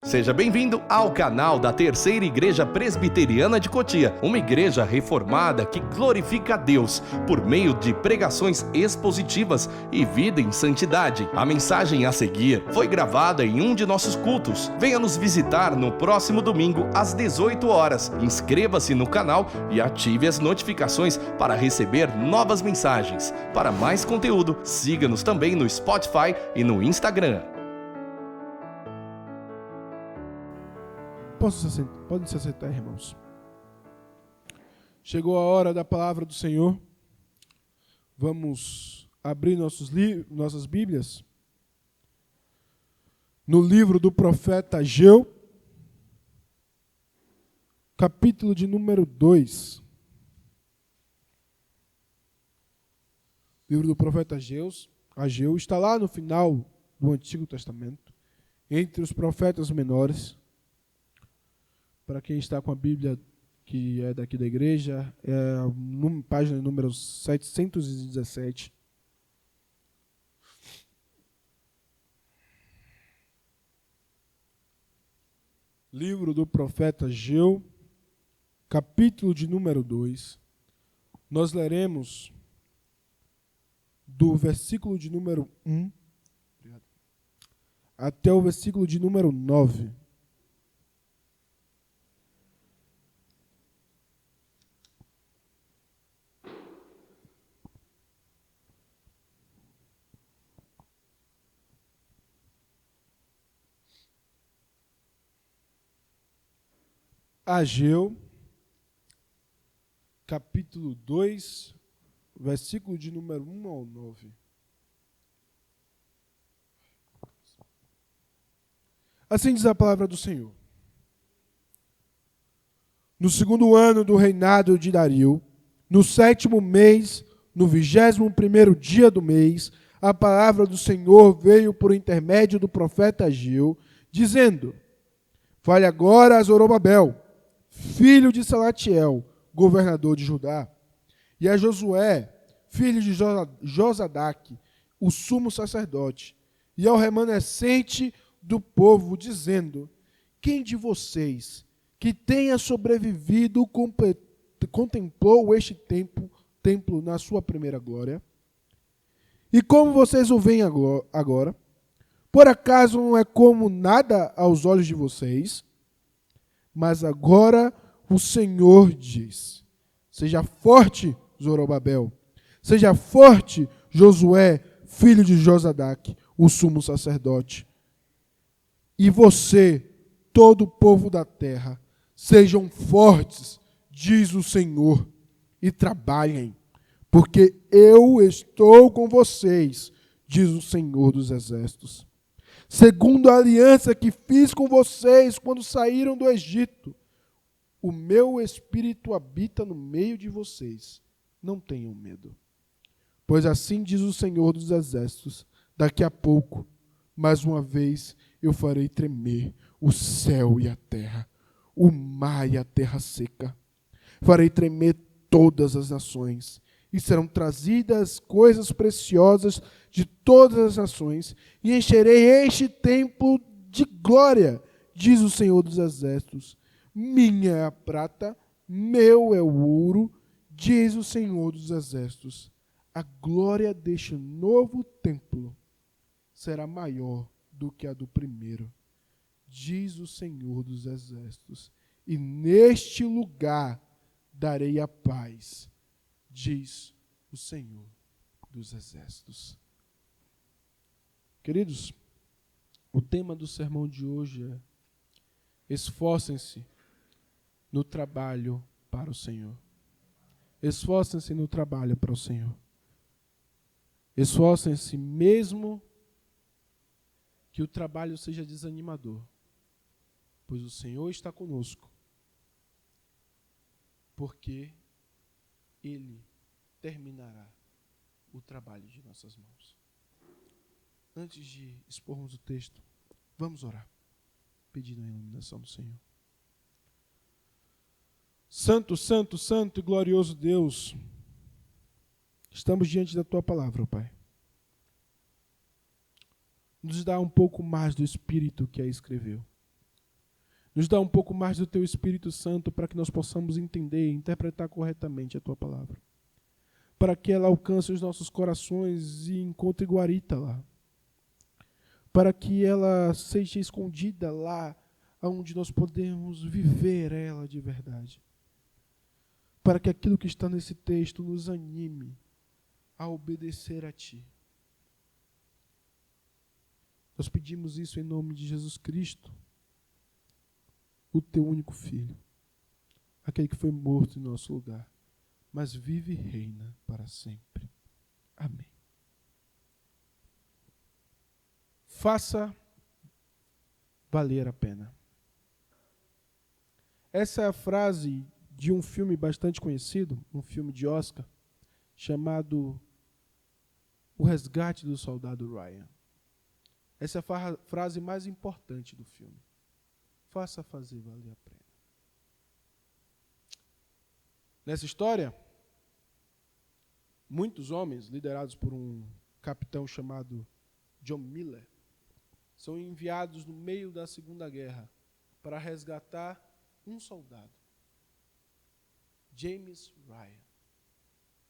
Seja bem-vindo ao canal da Terceira Igreja Presbiteriana de Cotia, uma igreja reformada que glorifica a Deus por meio de pregações expositivas e vida em santidade. A mensagem a seguir foi gravada em um de nossos cultos. Venha nos visitar no próximo domingo às 18 horas. Inscreva-se no canal e ative as notificações para receber novas mensagens. Para mais conteúdo, siga-nos também no Spotify e no Instagram. Podem se assentar, irmãos. Chegou a hora da palavra do Senhor. Vamos abrir nossas Bíblias no livro do profeta Ageu, capítulo de número 2. O livro do profeta Ageu está lá no final do Antigo Testamento, entre os profetas menores. Para quem está com a Bíblia, que é daqui da igreja, é a página número 717. Livro do profeta Ageu, capítulo de número 2. Nós leremos do versículo de número 1 até o versículo de número 9. Ageu, capítulo 2, versículo de número 1 ao 9. Assim diz a palavra do Senhor. No segundo ano do reinado de Dario, no 7º mês, no 21º dia do mês, a palavra do Senhor veio por intermédio do profeta Ageu, dizendo: Fale agora a Zorobabel, filho de Salatiel, governador de Judá, e a Josué, filho de Josadaque, o sumo sacerdote, e ao remanescente do povo, dizendo: Quem de vocês que tenha sobrevivido contemplou este templo na sua primeira glória? E como vocês o veem agora? Por acaso não é como nada aos olhos de vocês? Mas agora o Senhor diz: Seja forte, Zorobabel. Seja forte, Josué, filho de Josadaque, o sumo sacerdote. E você, todo o povo da terra, sejam fortes, diz o Senhor, e trabalhem, porque eu estou com vocês, diz o Senhor dos Exércitos. Segundo a aliança que fiz com vocês quando saíram do Egito, o meu espírito habita no meio de vocês. Não tenham medo. Pois assim diz o Senhor dos Exércitos: daqui a pouco, mais uma vez, eu farei tremer o céu e a terra, o mar e a terra seca. Farei tremer todas as nações, e serão trazidas coisas preciosas de todas as nações, e encherei este templo de glória, diz o Senhor dos Exércitos. Minha é a prata, meu é o ouro, diz o Senhor dos Exércitos. A glória deste novo templo será maior do que a do primeiro, diz o Senhor dos Exércitos. E neste lugar darei a paz, diz o Senhor dos Exércitos. Queridos, o tema do sermão de hoje é: esforcem-se no trabalho para o Senhor. Esforcem-se no trabalho para o Senhor. Esforcem-se mesmo que o trabalho seja desanimador, pois o Senhor está conosco, porque Ele terminará o trabalho de nossas mãos. Antes de expormos o texto, vamos orar, pedindo a iluminação do Senhor. Santo, santo, santo e glorioso Deus, estamos diante da Tua palavra, Pai. Nos dá um pouco mais do Espírito que a escreveu. Nos dá um pouco mais do Teu Espírito Santo para que nós possamos entender e interpretar corretamente a Tua palavra. Para que ela alcance os nossos corações e encontre guarita lá. Para que ela seja escondida lá, onde nós podemos viver ela de verdade. Para que aquilo que está nesse texto nos anime a obedecer a Ti. Nós pedimos isso em nome de Jesus Cristo, o Teu único Filho, aquele que foi morto em nosso lugar, mas vive e reina para sempre. Amém. Faça valer a pena. Essa é a frase de um filme bastante conhecido, um filme de Oscar, chamado O Resgate do Soldado Ryan. Essa é a frase mais importante do filme. Faça fazer valer a pena. Nessa história, muitos homens, liderados por um capitão chamado John Miller, são enviados no meio da Segunda Guerra para resgatar um soldado, James Ryan.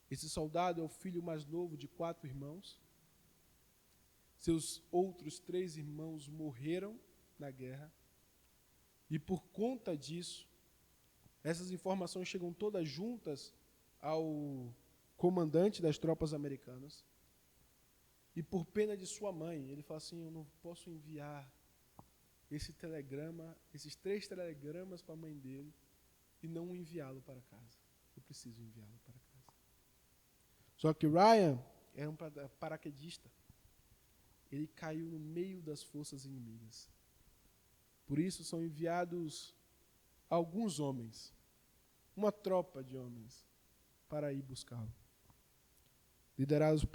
Esse soldado é o filho mais novo de 4 irmãos. Seus outros 3 irmãos morreram na guerra. E por conta disso, essas informações chegam todas juntas ao comandante das tropas americanas. E por pena de sua mãe, ele fala assim: eu não posso enviar esse telegrama, esses 3 telegramas para a mãe dele e não enviá-lo para casa. Eu preciso enviá-lo para casa. Só que Ryan era um paraquedista. Ele caiu no meio das forças inimigas. Por isso são enviados alguns homens, uma tropa de homens, para ir buscá-lo. Liderados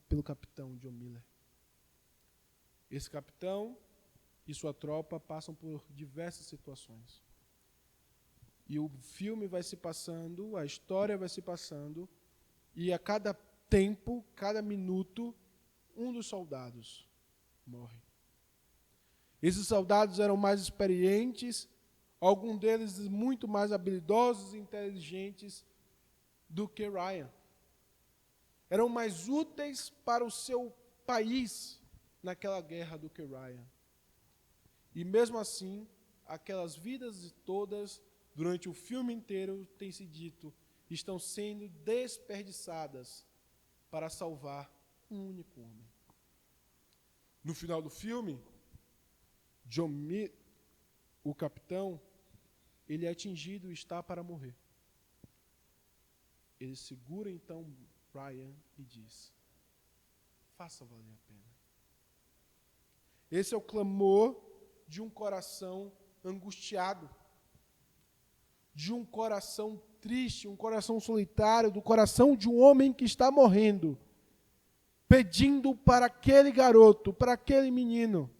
pelo capitão John Miller. Esse capitão e sua tropa passam por diversas situações. E o filme vai se passando, a história vai se passando, e a cada tempo, cada minuto, um dos soldados morre. Esses soldados eram mais experientes, alguns deles muito mais habilidosos e inteligentes do que Ryan. Eram mais úteis para o seu país naquela guerra do que Ryan. E mesmo assim, aquelas vidas todas, durante o filme inteiro, tem se dito, estão sendo desperdiçadas para salvar um único homem. No final do filme, o capitão, ele é atingido e está para morrer. Ele segura então Ryan e diz: faça valer a pena. Esse é o clamor de um coração angustiado, de um coração triste, um coração solitário, do coração de um homem que está morrendo, pedindo para aquele garoto, para aquele menino,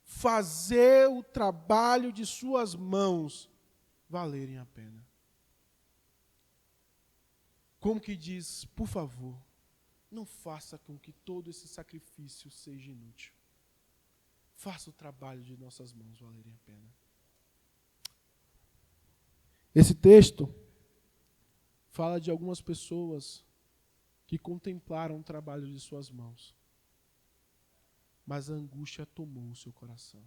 fazer o trabalho de suas mãos valerem a pena. Como que diz, por favor, não faça com que todo esse sacrifício seja inútil. Faça o trabalho de nossas mãos valerem a pena. Esse texto fala de algumas pessoas que contemplaram o trabalho de suas mãos, mas a angústia tomou o seu coração,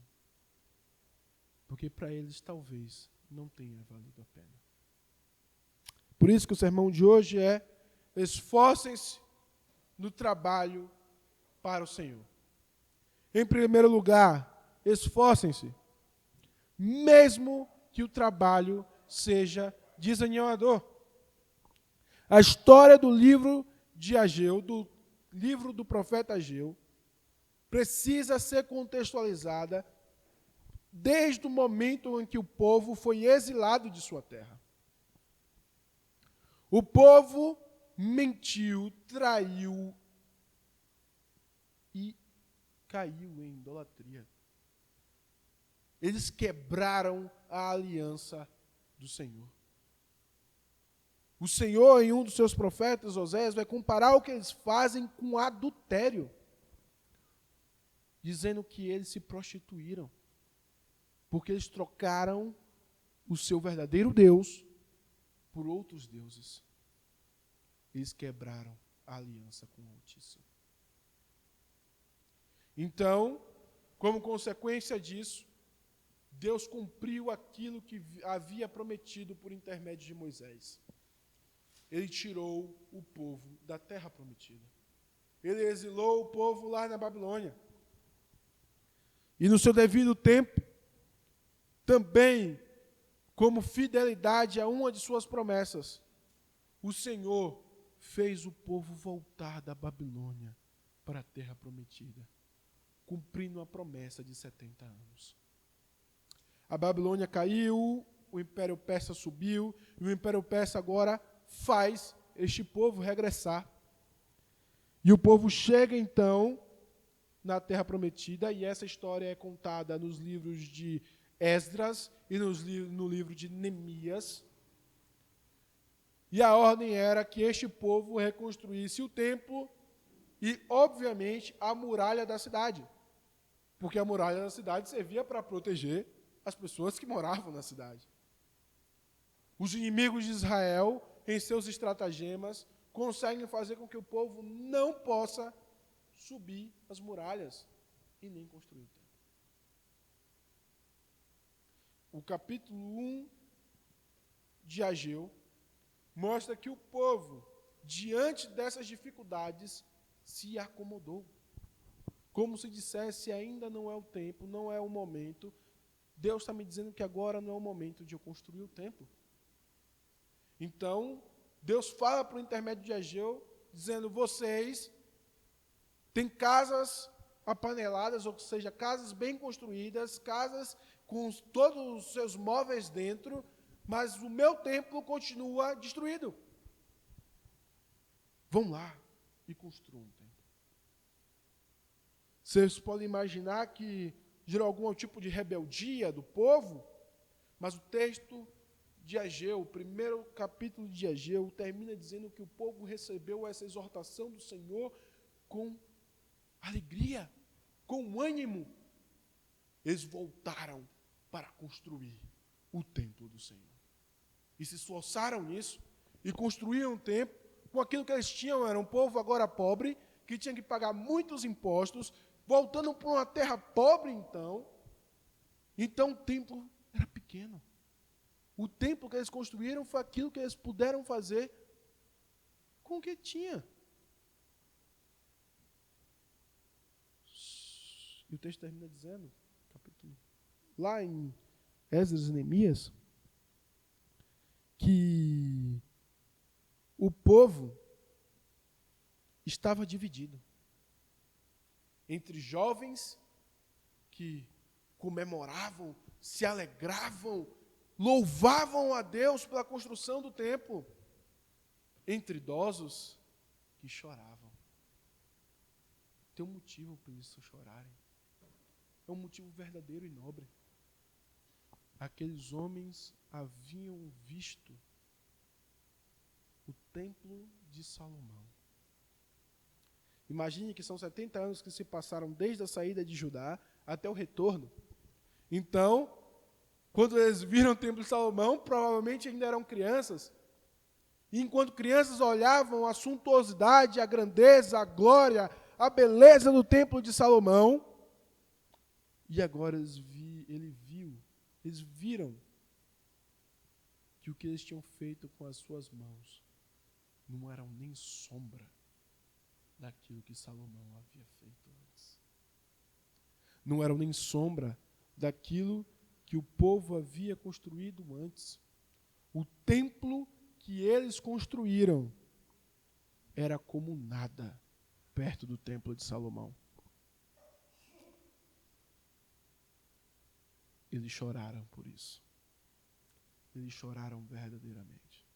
porque para eles talvez não tenha valido a pena. Por isso que o sermão de hoje é: esforcem-se no trabalho para o Senhor. Em primeiro lugar, esforcem-se, mesmo que o trabalho seja desanimador. A história do livro de Ageu, do livro do profeta Ageu, precisa ser contextualizada desde o momento em que o povo foi exilado de sua terra. O povo mentiu, traiu e caiu em idolatria. Eles quebraram a aliança do Senhor. O Senhor, em um dos seus profetas, Oséias, vai comparar o que eles fazem com adultério, dizendo que eles se prostituíram. Porque eles trocaram o seu verdadeiro Deus por outros deuses. Eles quebraram a aliança com o Altíssimo. Então, como consequência disso, Deus cumpriu aquilo que havia prometido por intermédio de Moisés. Ele tirou o povo da terra prometida. Ele exilou o povo lá na Babilônia. E no seu devido tempo, também, como fidelidade a uma de suas promessas, o Senhor fez o povo voltar da Babilônia para a terra prometida, cumprindo a promessa de 70 anos. A Babilônia caiu, o Império Persa subiu, e o Império Persa agora faz este povo regressar. E o povo chega então na terra prometida, e essa história é contada nos livros de Esdras e no livro de Neemias. E a ordem era que este povo reconstruísse o templo e, obviamente, a muralha da cidade. Porque a muralha da cidade servia para proteger as pessoas que moravam na cidade. Os inimigos de Israel, em seus estratagemas, conseguem fazer com que o povo não possa subir as muralhas e nem construir o templo. O capítulo 1 de Ageu mostra que o povo, diante dessas dificuldades, se acomodou. Como se dissesse, ainda não é o tempo, não é o momento. Deus está me dizendo que agora não é o momento de eu construir o templo. Então, Deus fala por intermédio de Ageu, dizendo, vocês têm casas apaneladas, ou seja, casas bem construídas, casas com todos os seus móveis dentro, mas o meu templo continua destruído. Vão lá e construam um templo. Vocês podem imaginar que gerou algum tipo de rebeldia do povo, mas o texto de Ageu, o primeiro capítulo de Ageu, termina dizendo que o povo recebeu essa exortação do Senhor com alegria, com ânimo. Eles voltaram para construir o templo do Senhor. E se esforçaram nisso, e construíram um templo, com aquilo que eles tinham, era um povo agora pobre, que tinha que pagar muitos impostos, voltando para uma terra pobre então o templo era pequeno. O templo que eles construíram foi aquilo que eles puderam fazer com o que tinha. E o texto termina dizendo, capítulo, lá em Esdras e Neemias, que o povo estava dividido entre jovens que comemoravam, se alegravam, louvavam a Deus pela construção do templo, entre idosos que choravam. Tem um motivo para isso chorarem. É um motivo verdadeiro e nobre. Aqueles homens haviam visto o templo de Salomão. Imagine que são 70 anos que se passaram desde a saída de Judá até o retorno. Então, quando eles viram o templo de Salomão, provavelmente ainda eram crianças. E enquanto crianças olhavam a suntuosidade, a grandeza, a glória, a beleza do templo de Salomão, e agora eles viram que o que eles tinham feito com as suas mãos não eram nem sombra daquilo que Salomão havia feito antes. Não eram nem sombra daquilo que o povo havia construído antes. O templo que eles construíram era como nada perto do templo de Salomão. Eles choraram por isso. Eles choraram verdadeiramente.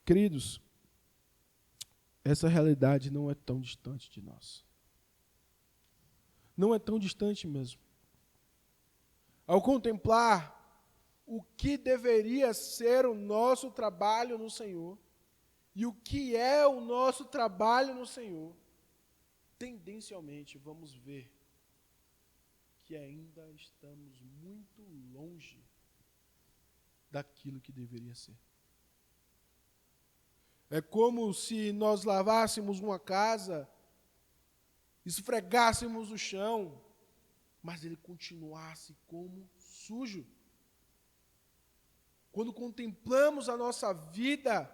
Queridos, essa realidade não é tão distante de nós. Não é tão distante mesmo. Ao contemplar o que deveria ser o nosso trabalho no Senhor e o que é o nosso trabalho no Senhor, tendencialmente vamos ver que ainda estamos muito longe daquilo que deveria ser. É como se nós lavássemos uma casa, esfregássemos o chão, mas ele continuasse como sujo. Quando contemplamos a nossa vida,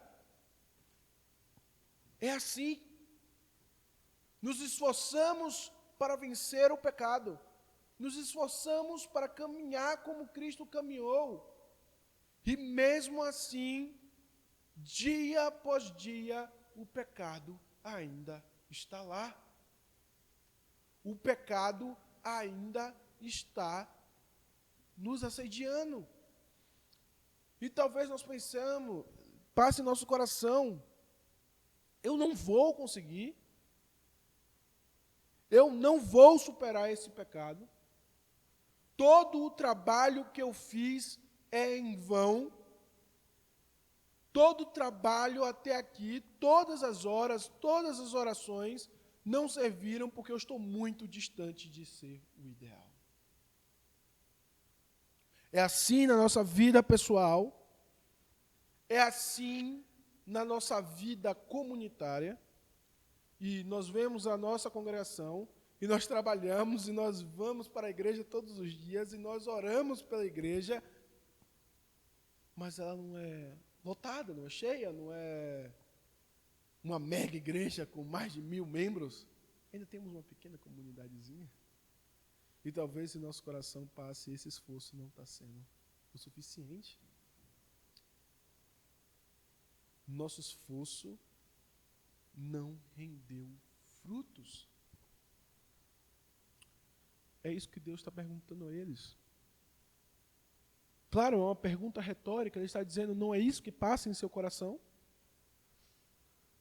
é assim. Nos esforçamos para vencer o pecado. Nos esforçamos para caminhar como Cristo caminhou. E mesmo assim, dia após dia, o pecado ainda está lá. O pecado ainda está nos assediando. E talvez nós pensamos, passe em nosso coração, eu não vou conseguir, eu não vou superar esse pecado, todo o trabalho que eu fiz é em vão, todo o trabalho até aqui, todas as horas, todas as orações, não serviram porque eu estou muito distante de ser o ideal. É assim na nossa vida pessoal, é assim na nossa vida comunitária, e nós vemos a nossa congregação, e nós trabalhamos, e nós vamos para a igreja todos os dias, e nós oramos pela igreja, mas ela não é lotada, não é cheia, não é uma mega igreja com mais de 1.000 membros. Ainda temos uma pequena comunidadezinha. E talvez se nosso coração passe, esse esforço não está sendo o suficiente. Nosso esforço não rendeu frutos. É isso que Deus está perguntando a eles. Claro, é uma pergunta retórica, ele está dizendo, não é isso que passa em seu coração?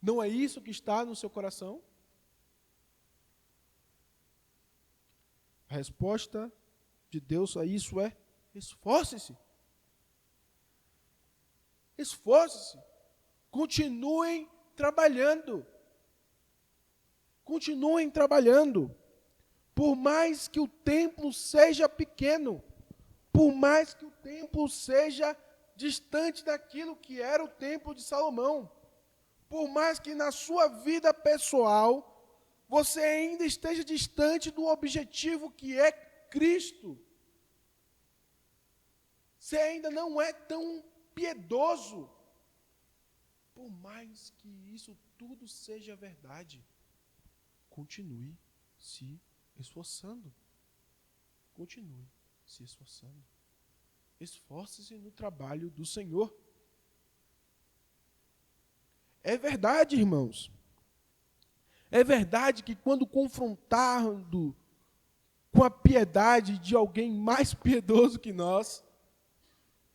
Não é isso que está no seu coração? A resposta de Deus a isso é, esforce-se. Esforce-se. Continuem trabalhando. Continuem trabalhando. Por mais que o templo seja pequeno, por mais que o templo seja distante daquilo que era o templo de Salomão, por mais que na sua vida pessoal você ainda esteja distante do objetivo que é Cristo, você ainda não é tão piedoso, por mais que isso tudo seja verdade, continue se esforçando. Continue se esforçando. Esforce-se no trabalho do Senhor. É verdade, irmãos. É verdade que quando confrontado com a piedade de alguém mais piedoso que nós,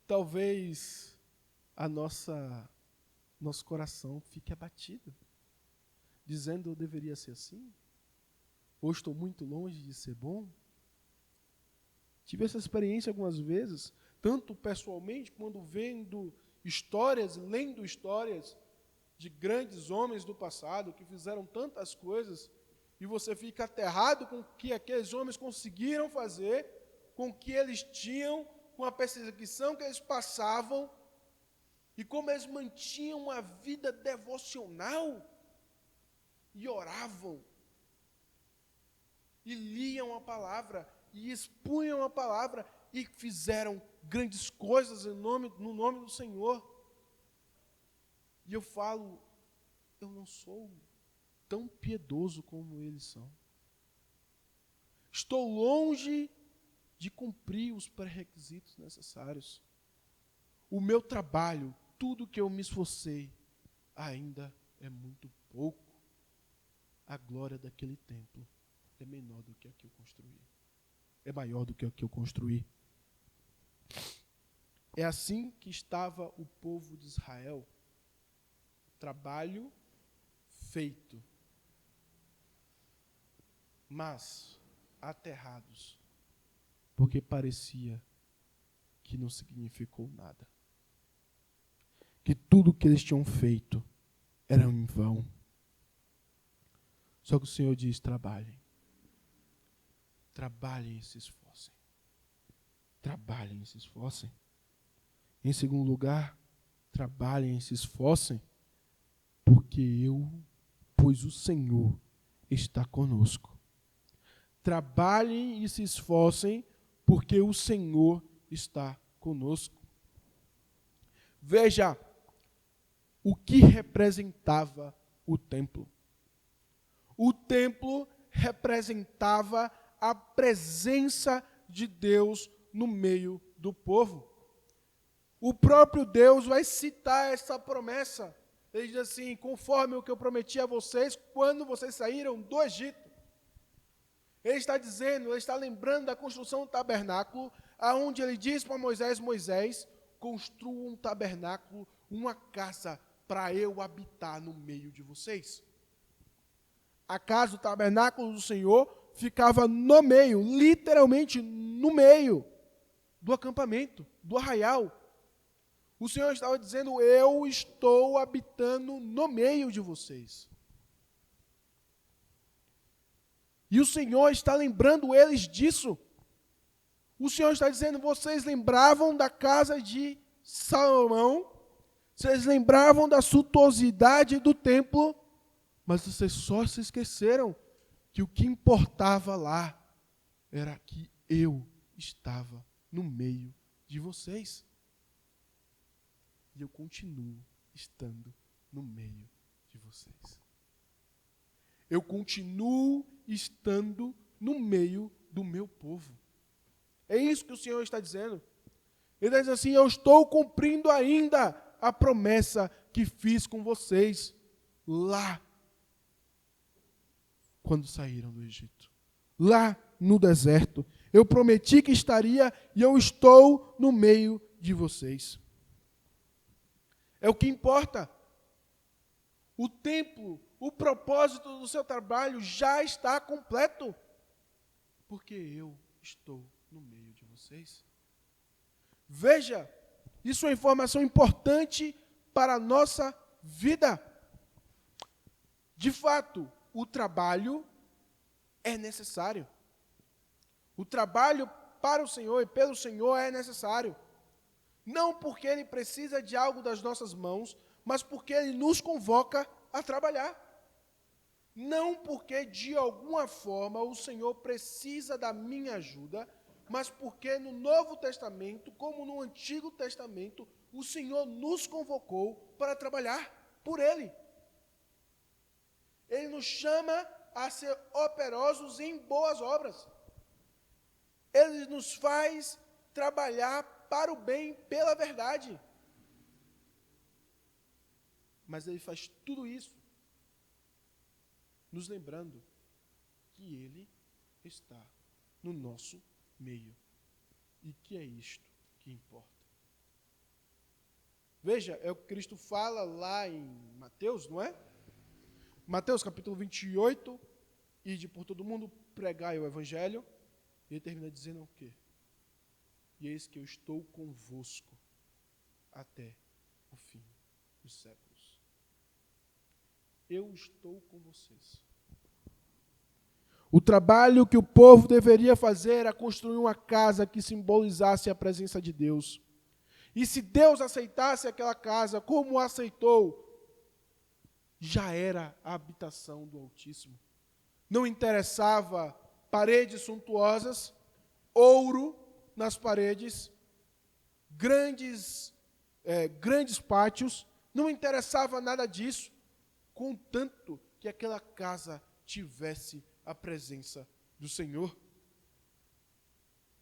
talvez nosso coração fique abatido, dizendo eu deveria ser assim, ou estou muito longe de ser bom. Tive essa experiência algumas vezes, tanto pessoalmente, quando vendo histórias, lendo histórias de grandes homens do passado que fizeram tantas coisas, e você fica aterrado com o que aqueles homens conseguiram fazer, com o que eles tinham, com a perseguição que eles passavam, e como eles mantinham uma vida devocional, e oravam, e liam a palavra, e expunham a palavra, e fizeram grandes coisas no nome do Senhor. E eu falo, eu não sou tão piedoso como eles são. Estou longe de cumprir os pré-requisitos necessários. O meu trabalho, tudo que eu me esforcei, ainda é muito pouco. A glória daquele templo é menor do que a que eu construí. É maior do que a que eu construí. É assim que estava o povo de Israel. Trabalho feito, mas aterrados, porque parecia que não significou nada. Que tudo que eles tinham feito era em vão. Só que o Senhor diz, trabalhem. trabalhem e se esforcem. Trabalhem e se esforcem. Em segundo lugar, trabalhem e se esforcem, pois o Senhor está conosco. Trabalhem e se esforcem, porque o Senhor está conosco. Veja o que representava o templo. O templo representava a presença de Deus no meio do povo. O próprio Deus vai citar essa promessa. Ele diz assim: conforme o que eu prometi a vocês quando vocês saíram do Egito. Ele está dizendo, ele está lembrando da construção do tabernáculo, aonde ele diz para Moisés, construa um tabernáculo, uma casa, para eu habitar no meio de vocês. A casa, o tabernáculo do Senhor, ficava no meio, literalmente no meio do acampamento, do arraial. O Senhor estava dizendo: eu estou habitando no meio de vocês. E o Senhor está lembrando eles disso. O Senhor está dizendo: vocês lembravam da casa de Salomão, vocês lembravam da suntuosidade do templo, mas vocês só se esqueceram que o que importava lá era que eu estava no meio de vocês. E eu continuo estando no meio de vocês. Eu continuo estando no meio do meu povo. É isso que o Senhor está dizendo. Ele diz assim: eu estou cumprindo ainda a promessa que fiz com vocês lá, quando saíram do Egito. Lá no deserto. Eu prometi que estaria e eu estou no meio de vocês. É o que importa. O templo, o propósito do seu trabalho já está completo, porque eu estou no meio de vocês. Veja, isso é uma informação importante para a nossa vida. De fato, o trabalho é necessário. O trabalho para o Senhor e pelo Senhor é necessário. Não porque Ele precisa de algo das nossas mãos, mas porque Ele nos convoca a trabalhar. Não porque de alguma forma o Senhor precisa da minha ajuda, mas porque no Novo Testamento, como no Antigo Testamento, o Senhor nos convocou para trabalhar por Ele. Ele nos chama a ser operosos em boas obras. Ele nos faz trabalhar para o bem, pela verdade. Mas Ele faz tudo isso nos lembrando que Ele está no nosso meio. E que é isto que importa. Veja, é o que Cristo fala lá em Mateus, não é? Mateus capítulo 28, ide por todo mundo, pregai o Evangelho. E ele termina dizendo o quê? E eis que eu estou convosco até o fim dos séculos. Eu estou com vocês. O trabalho que o povo deveria fazer era construir uma casa que simbolizasse a presença de Deus. E se Deus aceitasse aquela casa, como aceitou, já era a habitação do Altíssimo. Não interessava paredes suntuosas, ouro nas paredes, grandes pátios, não interessava nada disso, contanto que aquela casa tivesse a presença do Senhor.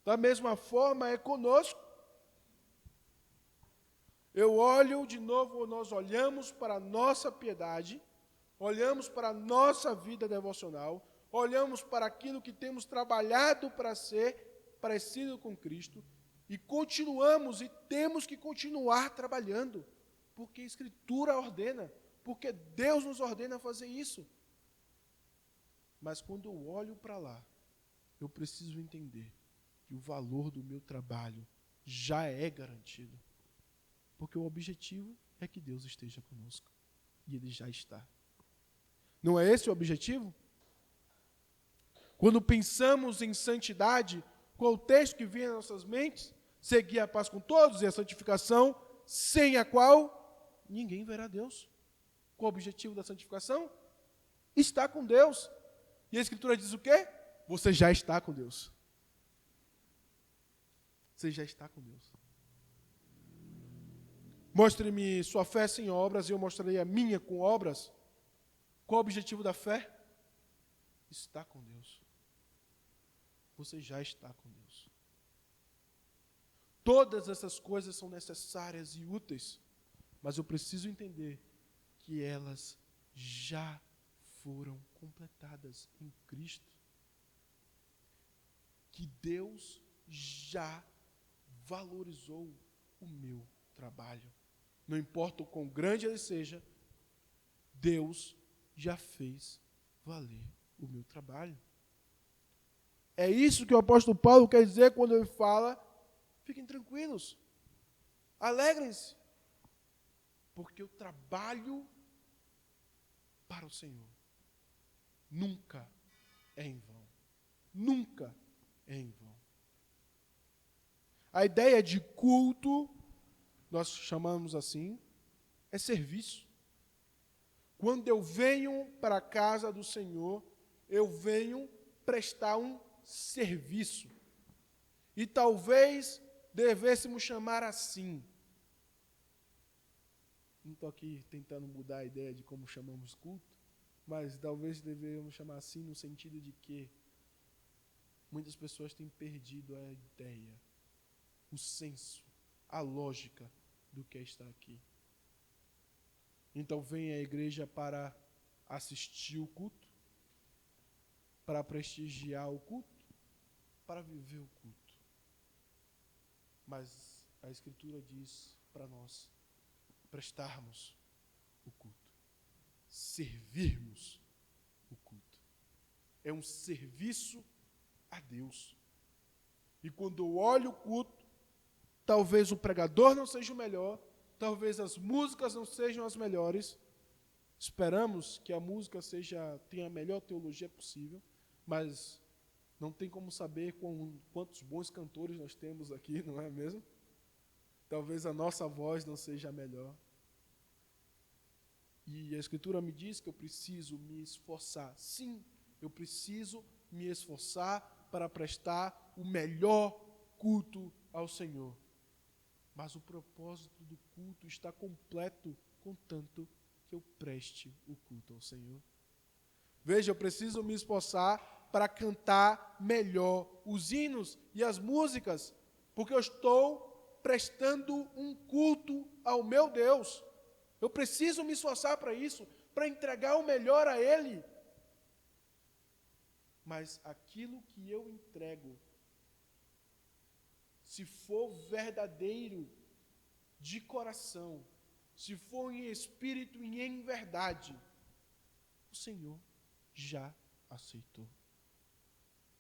Da mesma forma é conosco. Eu olho de novo, nós olhamos para a nossa piedade, olhamos para a nossa vida devocional, olhamos para aquilo que temos trabalhado para ser parecido com Cristo e continuamos e temos que continuar trabalhando, porque a Escritura ordena, porque Deus nos ordena fazer isso. Mas quando eu olho para lá, eu preciso entender que o valor do meu trabalho já é garantido. Porque o objetivo é que Deus esteja conosco. E Ele já está. Não é esse o objetivo? Quando pensamos em santidade, qual o texto que vem às nossas mentes? Seguir a paz com todos e a santificação, sem a qual ninguém verá Deus. Qual o objetivo da santificação? Estar com Deus. E a Escritura diz o quê? Você já está com Deus. Você já está com Deus. Mostre-me sua fé sem obras e eu mostrarei a minha com obras. Qual o objetivo da fé? Estar com Deus. Você já está com Deus. Todas essas coisas são necessárias e úteis, mas eu preciso entender que elas já foram completadas em Cristo. Que Deus já valorizou o meu trabalho. Não importa o quão grande ele seja, Deus já fez valer o meu trabalho. É isso que o apóstolo Paulo quer dizer quando ele fala: fiquem tranquilos, alegrem-se, porque eu trabalho para o Senhor. Nunca é em vão. Nunca é em vão. A ideia de culto, nós chamamos assim, é serviço. Quando eu venho para a casa do Senhor, eu venho prestar um serviço. E talvez devêssemos chamar assim. Não estou aqui tentando mudar a ideia de como chamamos culto, mas talvez deveríamos chamar assim no sentido de que muitas pessoas têm perdido a ideia, o senso, a lógica do que é estar aqui. Então vem a igreja para assistir o culto, para prestigiar o culto, para viver o culto. Mas a Escritura diz para nós prestarmos o culto, servirmos o culto. É um serviço a Deus. E quando eu olho o culto, talvez o pregador não seja o melhor, talvez as músicas não sejam as melhores. Esperamos que a música tenha a melhor teologia possível, mas não tem como saber quantos bons cantores nós temos aqui, não é mesmo? Talvez a nossa voz não seja a melhor. E a Escritura me diz que eu preciso me esforçar. Sim, eu preciso me esforçar para prestar o melhor culto ao Senhor. Mas o propósito do culto está completo, contanto que eu preste o culto ao Senhor. Veja, eu preciso me esforçar para cantar melhor os hinos e as músicas, porque eu estou prestando um culto ao meu Deus. Eu preciso me esforçar para isso, para entregar o melhor a Ele. Mas aquilo que eu entrego, se for verdadeiro, de coração, se for em espírito e em verdade, o Senhor já aceitou.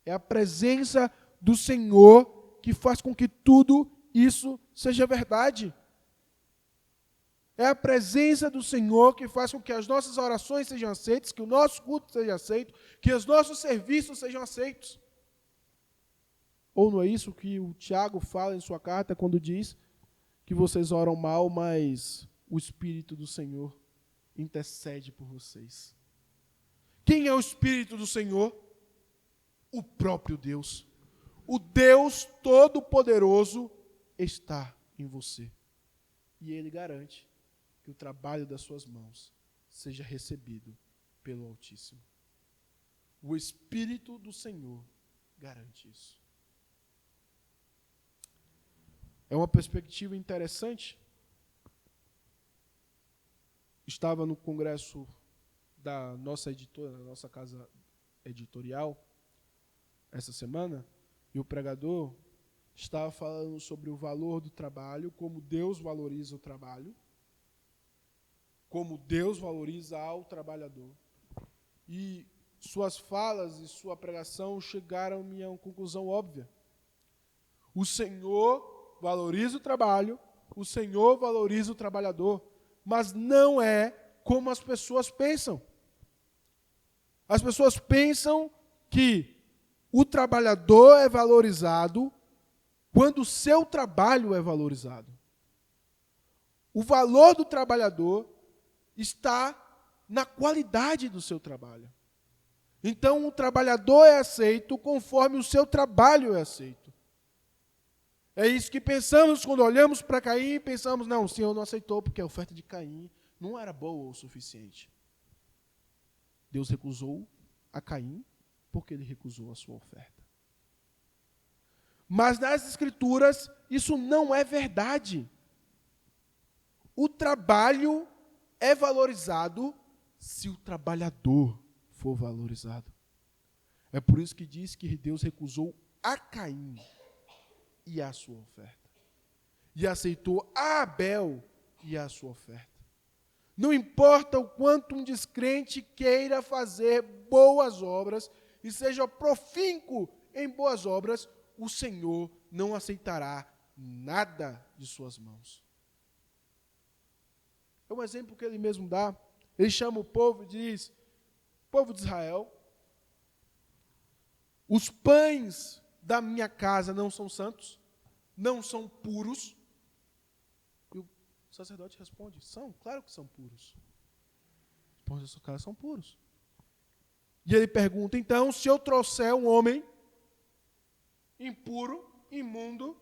É a presença do Senhor que faz com que tudo isso seja verdade. É a presença do Senhor que faz com que as nossas orações sejam aceitas, que o nosso culto seja aceito, que os nossos serviços sejam aceitos. Ou não é isso que o Tiago fala em sua carta quando diz que vocês oram mal, mas o Espírito do Senhor intercede por vocês. Quem é o Espírito do Senhor? O próprio Deus. O Deus Todo-Poderoso está em você. E Ele garante que o trabalho das suas mãos seja recebido pelo Altíssimo. O Espírito do Senhor garante isso. É uma perspectiva interessante. Estava no congresso da nossa editora, da nossa casa editorial, essa semana, e o pregador estava falando sobre o valor do trabalho, como Deus valoriza o trabalho, como Deus valoriza ao trabalhador. E suas falas e sua pregação chegaram a uma conclusão óbvia. O Senhor valoriza o trabalho, o Senhor valoriza o trabalhador, mas não é como as pessoas pensam. As pessoas pensam que O trabalhador é valorizado quando o seu trabalho é valorizado. O valor do trabalhador está na qualidade do seu trabalho. Então, o trabalhador é aceito conforme o seu trabalho é aceito. É isso que pensamos quando olhamos para Caim e pensamos, não, o Senhor não aceitou porque a oferta de Caim não era boa o suficiente. Deus recusou a Caim porque ele recusou a sua oferta. Mas nas Escrituras, isso não é verdade. O trabalho é valorizado se o trabalhador for valorizado. É por isso que diz que Deus recusou a Caim e a sua oferta. E aceitou a Abel e a sua oferta. Não importa o quanto um descrente queira fazer boas obras e seja profíncuo em boas obras, o Senhor não aceitará nada de suas mãos. É um exemplo que ele mesmo dá. Ele chama o povo e diz, povo de Israel, os pães da minha casa não são santos, não são puros. E o sacerdote responde, são, claro que são puros. Os pães da sua casa são puros. E ele pergunta, então, se eu trouxer um homem impuro, imundo,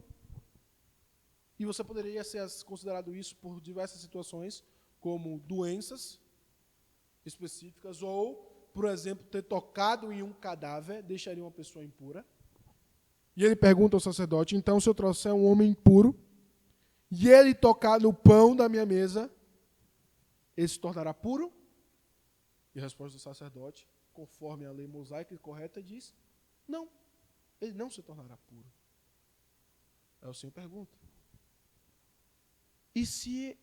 e você poderia ser considerado isso por diversas situações, como doenças específicas, ou, por exemplo, ter tocado em um cadáver, deixaria uma pessoa impura. E ele pergunta ao sacerdote, então, se eu trouxer um homem impuro, e ele tocar no pão da minha mesa, ele se tornará puro? E a resposta do sacerdote, conforme a lei mosaica correta, diz, não, ele não se tornará puro. Aí o Senhor pergunta, e se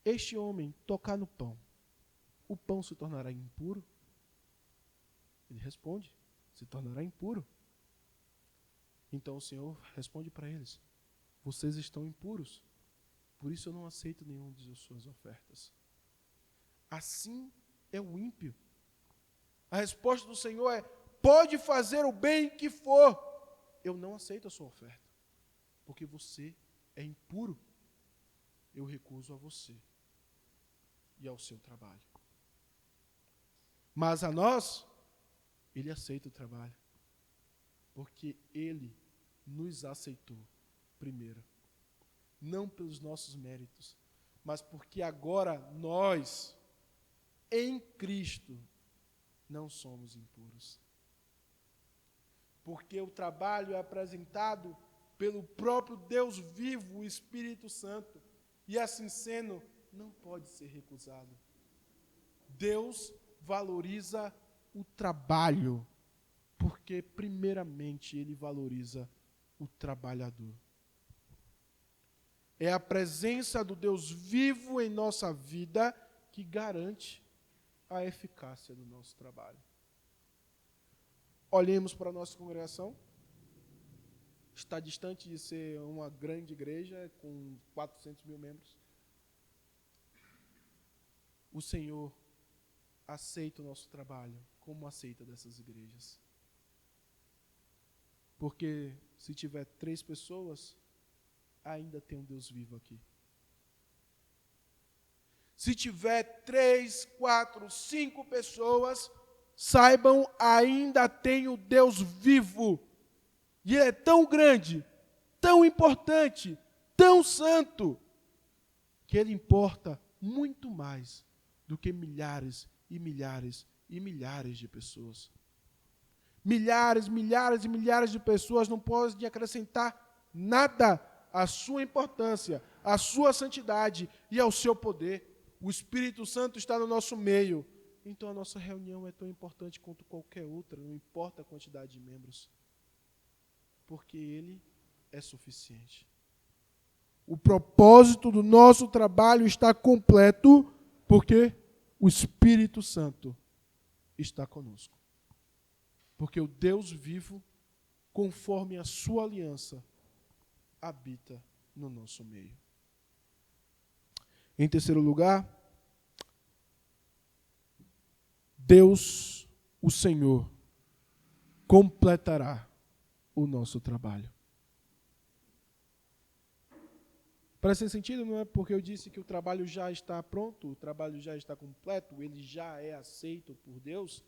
este homem tocar no pão, o pão se tornará impuro? Ele responde, se tornará impuro. Então o Senhor responde para eles, vocês estão impuros, por isso eu não aceito nenhuma de suas ofertas. Assim é o ímpio. A resposta do Senhor é, pode fazer o bem que for, eu não aceito a sua oferta, porque você é impuro. Eu recuso a você e ao seu trabalho. Mas a nós, Ele aceita o trabalho, porque Ele nos aceitou primeiro. Não pelos nossos méritos, mas porque agora nós, em Cristo, não somos impuros. Porque o trabalho é apresentado pelo próprio Deus vivo, o Espírito Santo, e assim sendo, não pode ser recusado. Deus valoriza o trabalho, porque primeiramente Ele valoriza o trabalhador. É a presença do Deus vivo em nossa vida que garante a eficácia do nosso trabalho. Olhemos para a nossa congregação. Está distante de ser uma grande igreja com 400 mil membros. O Senhor aceita o nosso trabalho como aceita dessas igrejas. Porque se tiver 3 pessoas, ainda tem um Deus vivo aqui. Se tiver 3, 4, 5 pessoas, saibam, ainda tem o Deus vivo. E Ele é tão grande, tão importante, tão santo, que Ele importa muito mais do que milhares e milhares e milhares de pessoas. Milhares, milhares e milhares de pessoas não podem acrescentar nada à sua importância, à sua santidade e ao seu poder. O Espírito Santo está no nosso meio. Então a nossa reunião é tão importante quanto qualquer outra, não importa a quantidade de membros. Porque Ele é suficiente. O propósito do nosso trabalho está completo, porque o Espírito Santo está conosco. Porque o Deus vivo, conforme a sua aliança, habita no nosso meio. Em terceiro lugar, Deus, o Senhor, completará o nosso trabalho. Parece sentido, não é? Porque eu disse que o trabalho já está pronto, o trabalho já está completo, ele já é aceito por Deus.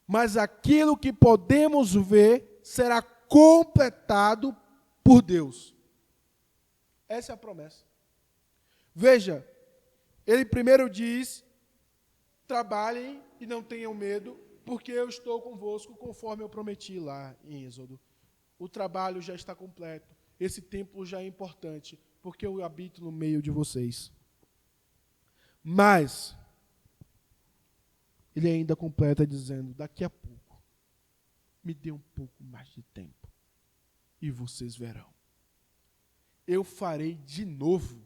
Mas aquilo que podemos ver será completado por Deus. Essa é a promessa. Veja, ele primeiro diz: trabalhem e não tenham medo, porque eu estou convosco, conforme eu prometi lá em Êxodo. O trabalho já está completo. Esse templo já é importante, porque eu habito no meio de vocês. Mas ele ainda completa dizendo: daqui a pouco, me dê um pouco mais de tempo, e vocês verão. Eu farei de novo.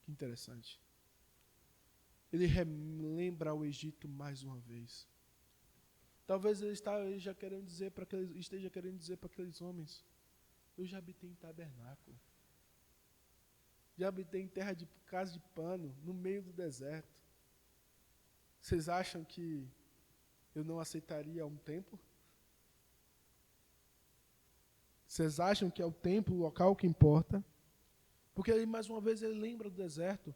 Que interessante. Ele relembra o Egito mais uma vez. Talvez ele esteja querendo dizer para aqueles homens: eu já habitei em tabernáculo. Já habitei em terra de casa de pano, no meio do deserto. Vocês acham que eu não aceitaria um templo? Vocês acham que é o templo, o local que importa? Porque ele, mais uma vez, ele lembra do deserto.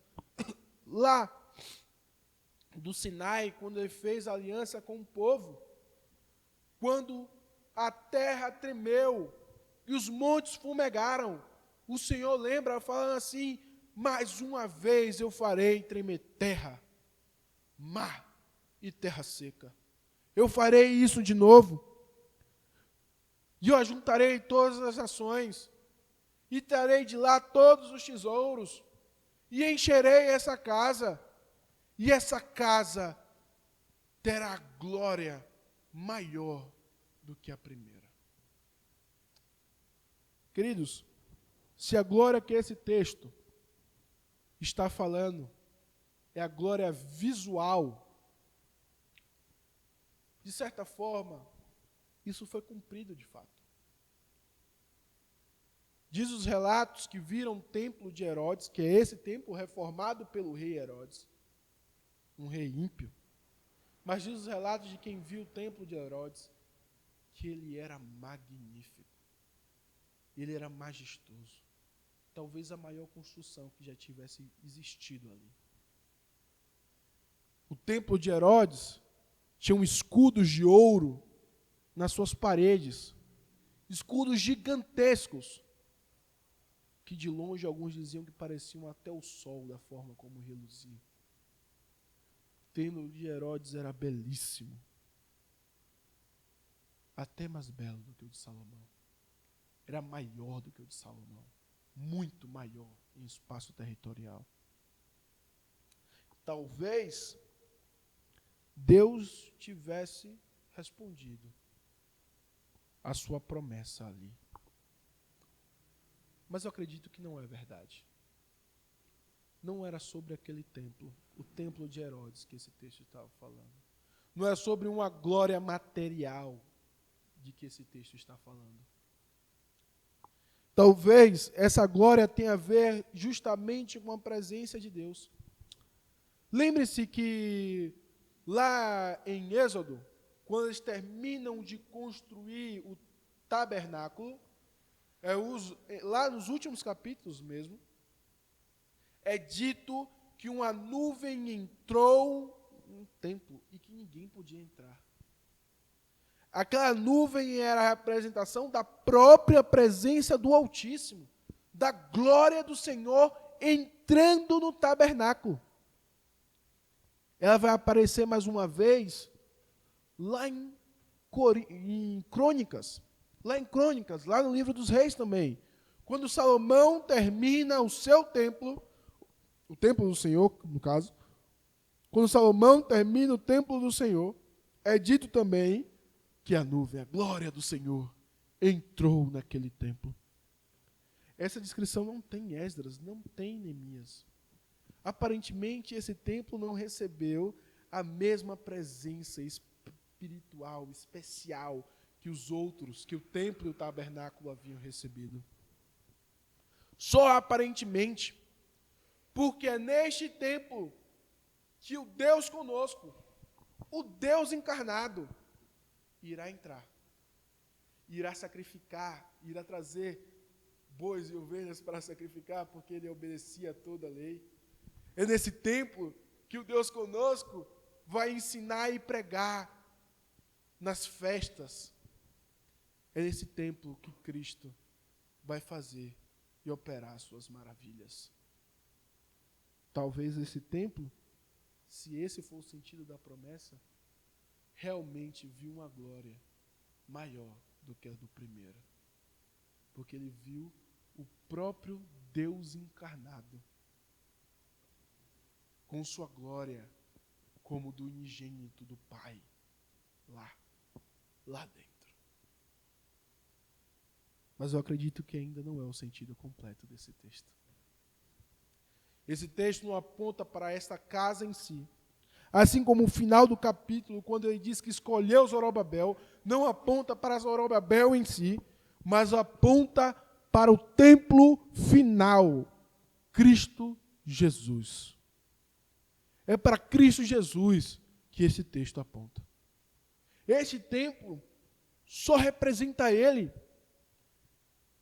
Lá do Sinai, quando ele fez aliança com o povo, quando a terra tremeu e os montes fumegaram, o Senhor lembra, falando assim: mais uma vez eu farei tremer terra, mar e terra seca. Eu farei isso de novo. E eu ajuntarei todas as nações, e trarei de lá todos os tesouros, e encherei essa casa, e essa casa terá glória maior do que a primeira. Queridos, se a glória que esse texto está falando é a glória visual, de certa forma, isso foi cumprido de fato. Diz os relatos que viram o templo de Herodes, que é esse templo reformado pelo rei Herodes, um rei ímpio. Mas diz os relatos de quem viu o templo de Herodes, que ele era magnífico, ele era majestoso. Talvez a maior construção que já tivesse existido ali. O templo de Herodes tinha escudos de ouro nas suas paredes, escudos gigantescos, que de longe alguns diziam que pareciam até o sol, da forma como reluzia. O templo de Herodes era belíssimo, até mais belo do que o de Salomão. Era maior do que o de Salomão, muito maior em espaço territorial. Talvez Deus tivesse respondido a sua promessa ali. Mas eu acredito que não é verdade. Não era sobre aquele templo, o templo de Herodes, que esse texto estava falando. Não é sobre uma glória material de que esse texto está falando. Talvez essa glória tenha a ver justamente com a presença de Deus. Lembre-se que lá em Êxodo, quando eles terminam de construir o tabernáculo, lá nos últimos capítulos mesmo, é dito que uma nuvem entrou no templo e que ninguém podia entrar. Aquela nuvem era a representação da própria presença do Altíssimo, da glória do Senhor entrando no tabernáculo. Ela vai aparecer mais uma vez lá em Crônicas. Lá no livro dos Reis também. Quando Salomão termina o seu templo, o templo do Senhor, no caso, quando Salomão termina o templo do Senhor, é dito também que a nuvem, a glória do Senhor, entrou naquele templo. Essa descrição não tem em Esdras, não tem em Neemias. Aparentemente, esse templo não recebeu a mesma presença espiritual, especial, que os outros, que o templo e o tabernáculo haviam recebido. Só aparentemente, porque é neste templo que o Deus conosco, o Deus encarnado, irá entrar, irá sacrificar, irá trazer bois e ovelhas para sacrificar, porque ele obedecia a toda a lei. É nesse templo que o Deus conosco vai ensinar e pregar nas festas. É nesse templo que Cristo vai fazer e operar suas maravilhas. Talvez esse templo, se esse for o sentido da promessa, realmente viu uma glória maior do que a do primeiro. Porque ele viu o próprio Deus encarnado, com sua glória como do unigênito do Pai, lá dentro. Mas eu acredito que ainda não é o sentido completo desse texto. Esse texto não aponta para esta casa em si. Assim como o final do capítulo, quando ele diz que escolheu Zorobabel, não aponta para Zorobabel em si, mas aponta para o templo final, Cristo Jesus. É para Cristo Jesus que esse texto aponta. Este templo só representa Ele.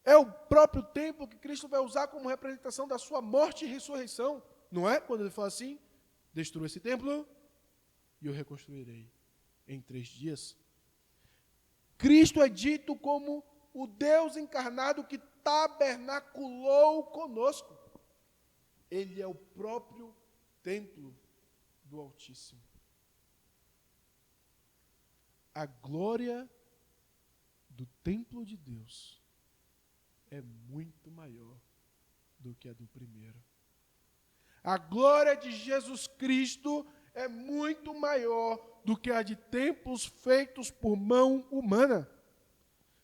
É o próprio templo que Cristo vai usar como representação da sua morte e ressurreição. Não é? Quando ele fala assim, destrua esse templo e eu reconstruirei em 3 dias. Cristo é dito como o Deus encarnado que tabernaculou conosco. Ele é o próprio templo do Altíssimo. A glória do templo de Deus é muito maior do que a do primeiro. A glória de Jesus Cristo é muito maior do que a de templos feitos por mão humana.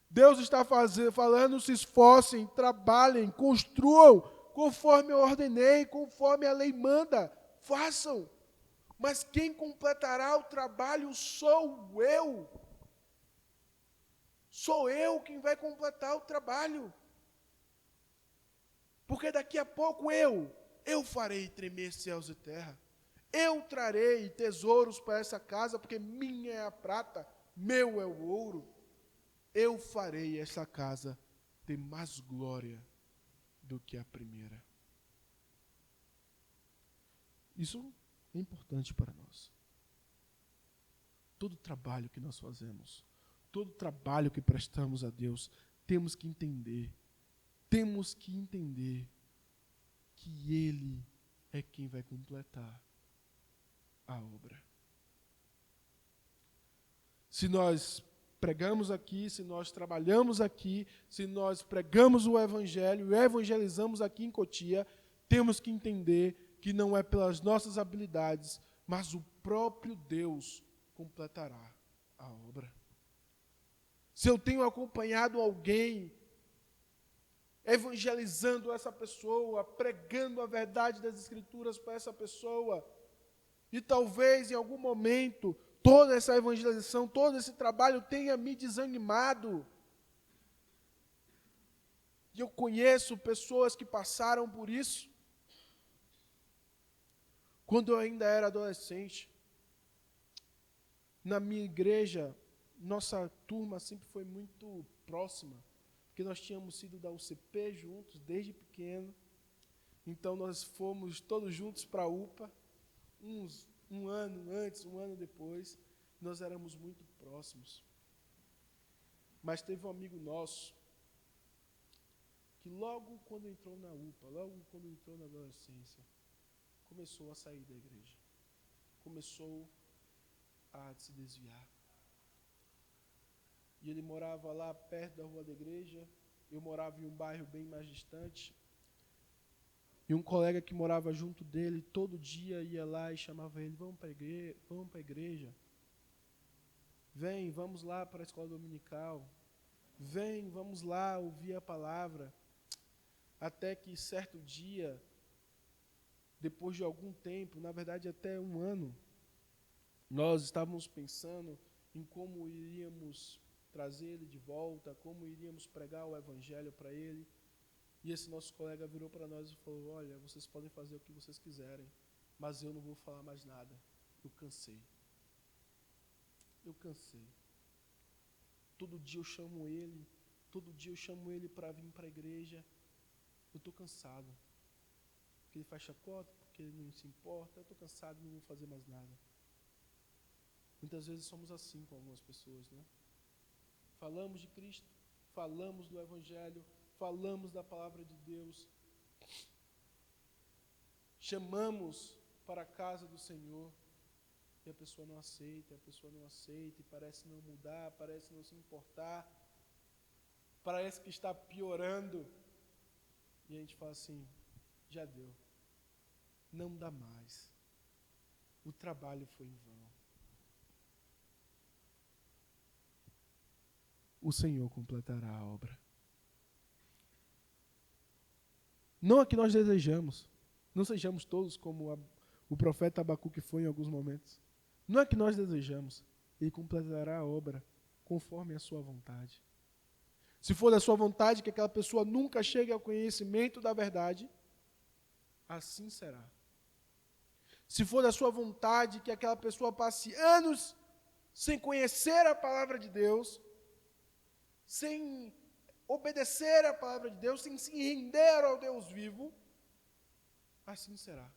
Deus está falando, se esforcem, trabalhem, construam, conforme eu ordenei, conforme a lei manda, façam. Mas quem completará o trabalho sou eu. Sou eu quem vai completar o trabalho. Porque daqui a pouco eu farei tremer céus e terra. Eu trarei tesouros para essa casa, porque minha é a prata, meu é o ouro. Eu farei essa casa ter mais glória do que a primeira. Isso é importante para nós. Todo trabalho que nós fazemos, todo trabalho que prestamos a Deus, temos que entender que Ele é quem vai completar a obra. Se nós pregamos aqui, se nós trabalhamos aqui, se nós pregamos o Evangelho e evangelizamos aqui em Cotia, temos que entender que não é pelas nossas habilidades, mas o próprio Deus completará a obra. Se eu tenho acompanhado alguém evangelizando essa pessoa, pregando a verdade das Escrituras para essa pessoa, e talvez em algum momento toda essa evangelização, todo esse trabalho tenha me desanimado. E eu conheço pessoas que passaram por isso. Quando eu ainda era adolescente, na minha igreja, nossa turma sempre foi muito próxima, porque nós tínhamos sido da UCP juntos desde pequeno. Então nós fomos todos juntos para a UPA, um ano antes, um ano depois, nós éramos muito próximos. Mas teve um amigo nosso que logo quando entrou na UPA, logo quando entrou na adolescência, começou a sair da igreja. Começou a se desviar. E ele morava lá perto da rua da igreja, eu morava em um bairro bem mais distante. E um colega que morava junto dele, todo dia ia lá e chamava ele, vamos para a igreja. Vem, vamos lá para a escola dominical. Vem, vamos lá ouvir a palavra. Até que certo dia, depois de algum tempo, na verdade até um ano, nós estávamos pensando em como iríamos trazer ele de volta, como iríamos pregar o evangelho para ele. E esse nosso colega virou para nós e falou, olha, vocês podem fazer o que vocês quiserem, mas eu não vou falar mais nada. Eu cansei. Todo dia eu chamo ele. Todo dia eu chamo ele para vir para a igreja. Eu estou cansado. Porque ele faz chacota, porque ele não se importa. Eu estou cansado, não vou fazer mais nada. Muitas vezes somos assim com algumas pessoas, né? Falamos de Cristo, falamos do Evangelho, falamos da palavra de Deus. Chamamos para a casa do Senhor. E a pessoa não aceita, e parece não mudar, parece não se importar, parece que está piorando. E a gente fala assim, já deu, não dá mais, o trabalho foi em vão. O Senhor completará a obra. Não a que nós desejamos, não sejamos todos como o profeta Abacuque foi em alguns momentos. Não é que nós desejamos, ele completará a obra conforme a sua vontade. Se for da sua vontade que aquela pessoa nunca chegue ao conhecimento da verdade, assim será. Se for da sua vontade que aquela pessoa passe anos sem conhecer a palavra de Deus, sem obedecer a palavra de Deus, sem se render ao Deus vivo, assim será.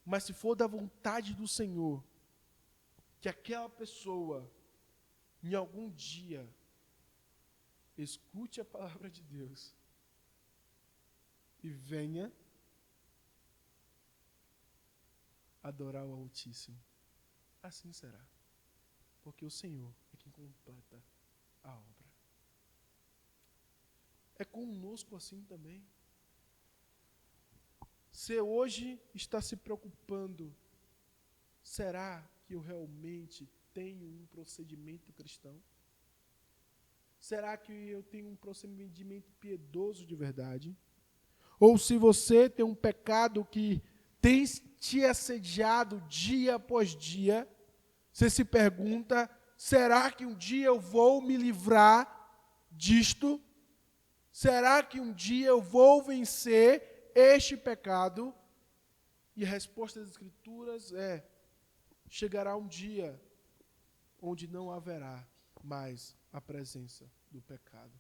Mas se for da vontade do Senhor, que aquela pessoa, em algum dia, escute a palavra de Deus e venha adorar o Altíssimo, assim será. Porque o Senhor é quem completa a obra. É conosco assim também. Você hoje está se preocupando, será que eu realmente tenho um procedimento cristão? Será que eu tenho um procedimento piedoso de verdade? Ou se você tem um pecado que tem te assediado dia após dia, você se pergunta, será que um dia eu vou me livrar disto? Será que um dia eu vou vencer este pecado? E a resposta das Escrituras é: chegará um dia onde não haverá mais a presença do pecado.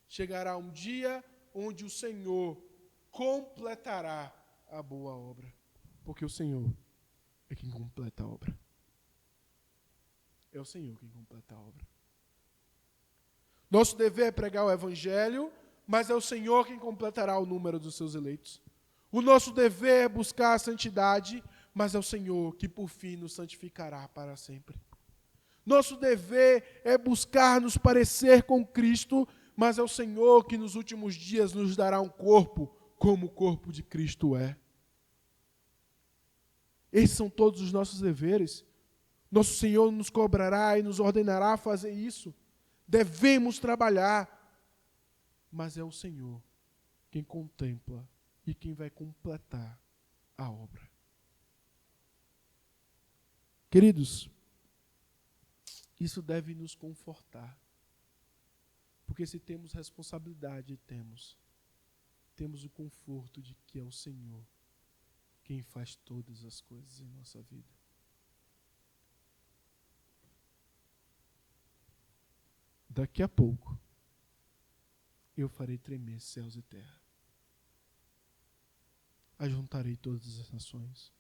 Chegará um dia onde o Senhor completará a boa obra. Porque o Senhor é quem completa a obra. É o Senhor quem completa a obra. Nosso dever é pregar o Evangelho, mas é o Senhor quem completará o número dos seus eleitos. O nosso dever é buscar a santidade, mas é o Senhor que por fim nos santificará para sempre. Nosso dever é buscar nos parecer com Cristo, mas é o Senhor que nos últimos dias nos dará um corpo como o corpo de Cristo é. Esses são todos os nossos deveres. Nosso Senhor nos cobrará e nos ordenará fazer isso. Devemos trabalhar, mas é o Senhor quem contempla e quem vai completar a obra. Queridos, isso deve nos confortar, porque se temos responsabilidade, temos o conforto de que é o Senhor quem faz todas as coisas em nossa vida. Daqui a pouco, eu farei tremer céus e terra. Ajuntarei todas as nações.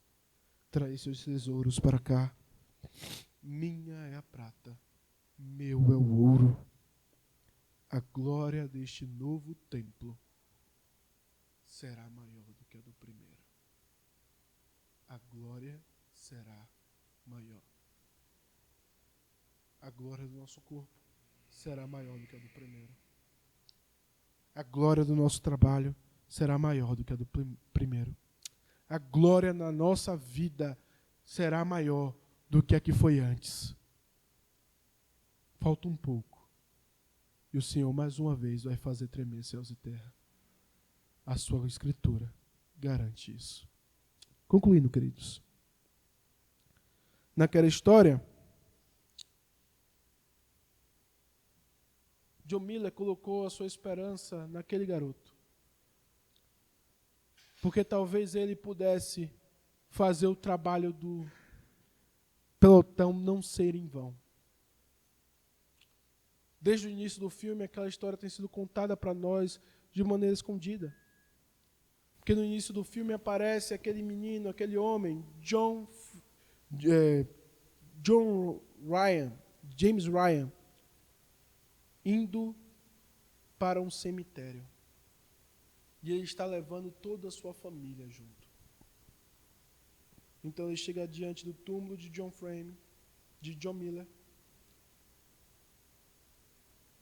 Trarei seus tesouros para cá. Minha é a prata, meu é o ouro. A glória deste novo templo será maior do que a do primeiro. A glória será maior. A glória do nosso corpo será maior do que a do primeiro. A glória do nosso trabalho será maior do que a do primeiro. A glória na nossa vida será maior do que a que foi antes. Falta um pouco. E o Senhor, mais uma vez, vai fazer tremer céus e terra. A sua Escritura garante isso. Concluindo, queridos. Naquela história, John Miller colocou a sua esperança naquele garoto. Porque talvez ele pudesse fazer o trabalho do pelotão não ser em vão. Desde o início do filme, aquela história tem sido contada para nós de maneira escondida. Porque no início do filme aparece aquele menino, aquele homem, James Ryan, indo para um cemitério. E ele está levando toda a sua família junto. Então ele chega diante do túmulo de John Miller.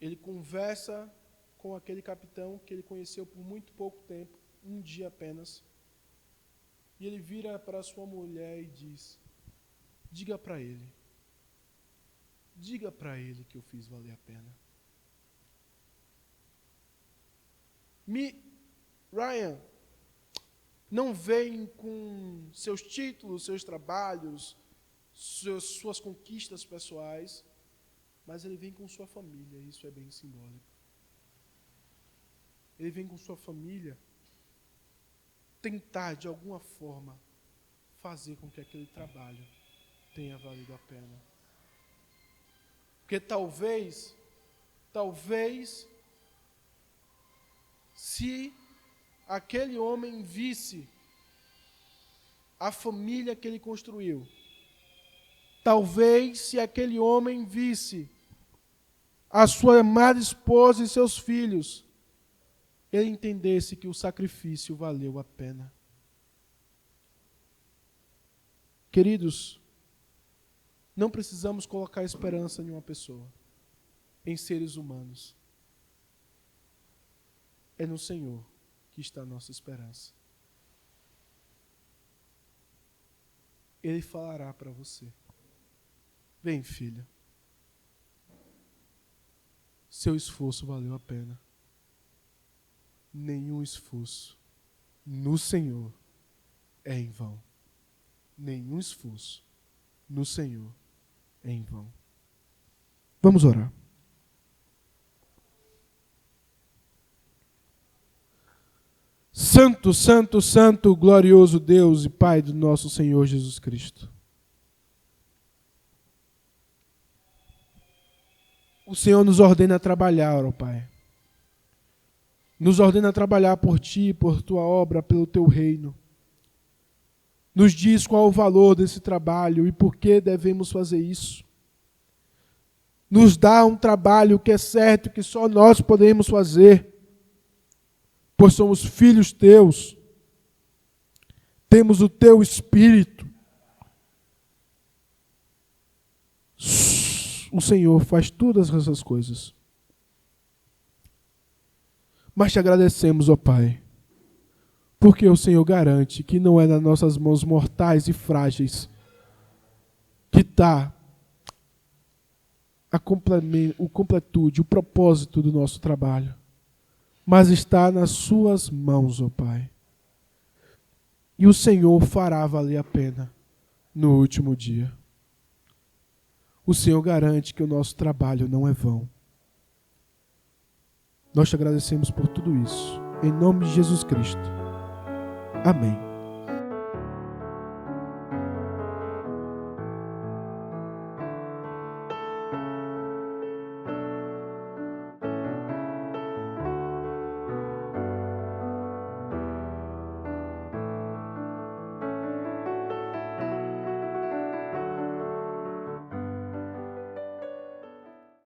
Ele conversa com aquele capitão que ele conheceu por muito pouco tempo, um dia apenas. E ele vira para sua mulher e diz: diga para ele que eu fiz valer a pena. Ryan não vem com seus títulos, seus trabalhos, suas conquistas pessoais, mas ele vem com sua família, isso é bem simbólico. Ele vem com sua família tentar, de alguma forma, fazer com que aquele trabalho tenha valido a pena. Porque talvez, se aquele homem visse a família que ele construiu, talvez se aquele homem visse a sua amada esposa e seus filhos, ele entendesse que o sacrifício valeu a pena. Queridos, não precisamos colocar esperança em uma pessoa, em seres humanos. É no Senhor que está a nossa esperança. Ele falará para você: vem, filha, seu esforço valeu a pena. Nenhum esforço no Senhor é em vão. Nenhum esforço no Senhor é em vão. Vamos orar. Santo, santo, santo, glorioso Deus e Pai do nosso Senhor Jesus Cristo. O Senhor nos ordena a trabalhar, ó Pai. Nos ordena a trabalhar por Ti, por Tua obra, pelo Teu reino. Nos diz qual o valor desse trabalho e por que devemos fazer isso. Nos dá um trabalho que é certo que só nós podemos fazer, pois somos filhos Teus. Temos o Teu Espírito. O Senhor faz todas essas coisas. Mas Te agradecemos, ó Pai, porque o Senhor garante que não é nas nossas mãos mortais e frágeis que está o completude, o propósito do nosso trabalho, mas está nas Suas mãos, ó Pai. E o Senhor fará valer a pena no último dia. O Senhor garante que o nosso trabalho não é vão. Nós Te agradecemos por tudo isso. Em nome de Jesus Cristo. Amém.